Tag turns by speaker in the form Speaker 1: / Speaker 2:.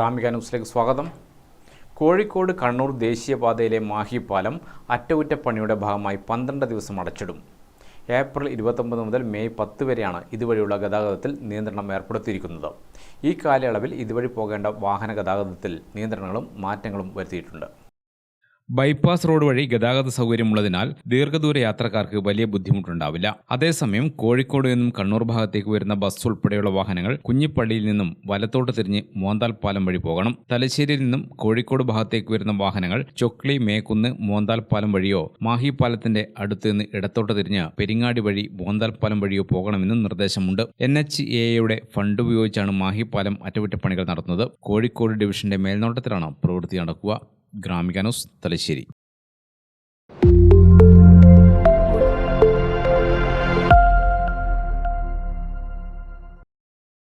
Speaker 1: ഗ്രാമിക ന്യൂസിലേക്ക് സ്വാഗതം. കോഴിക്കോട് കണ്ണൂർ ദേശീയപാതയിലെ മാഹി പാലം അറ്റകുറ്റപ്പണിയുടെ ഭാഗമായി 12 ദിവസം അടച്ചിടും. ഏപ്രിൽ 29 മുതൽ മെയ് 10 വരെയാണ് ഇതുവഴിയുള്ള ഗതാഗതത്തിൽ നിയന്ത്രണം ഏർപ്പെടുത്തിയിരിക്കുന്നത്. ഈ കാലയളവിൽ ഇതുവഴി പോകേണ്ട വാഹന ഗതാഗതത്തിൽ നിയന്ത്രണങ്ങളും മാറ്റങ്ങളും വരുത്തിയിട്ടുണ്ട്. ബൈപ്പാസ് റോഡ് വഴി ഗതാഗത സൗകര്യമുള്ളതിനാൽ ദീർഘദൂര യാത്രക്കാർക്ക് വലിയ ബുദ്ധിമുട്ടുണ്ടാവില്ല. അതേസമയം കോഴിക്കോട് നിന്നും കണ്ണൂർ ഭാഗത്തേക്ക് വരുന്ന ബസ് ഉൾപ്പെടെയുള്ള വാഹനങ്ങൾ കുഞ്ഞിപ്പള്ളിയിൽ നിന്നും വലത്തോട്ട് തിരിഞ്ഞ് മോന്താൽ പാലം വഴി പോകണം. തലശ്ശേരിയിൽ നിന്നും കോഴിക്കോട് ഭാഗത്തേക്ക് വരുന്ന വാഹനങ്ങൾ ചൊക്ലി, മേക്കുന്ന്, മോന്താൽ പാലം വഴിയോ മാഹി പാലത്തിന്റെ അടുത്ത് നിന്ന് ഇടത്തോട്ട് തിരിഞ്ഞ് പെരിങ്ങാടി വഴി മോന്താൽ പാലം വഴിയോ പോകണമെന്നും നിർദ്ദേശമുണ്ട്. NHAA ഫണ്ട് ഉപയോഗിച്ചാണ് മാഹി പാലം അറ്റകുറ്റപ്പണികൾ നടത്തുന്നത്. കോഴിക്കോട് ഡിവിഷന്റെ മേൽനോട്ടത്തിലാണ് പ്രവൃത്തി നടക്കുക. ഗ്രാമിക ന്യൂസ്, തലശ്ശേരി.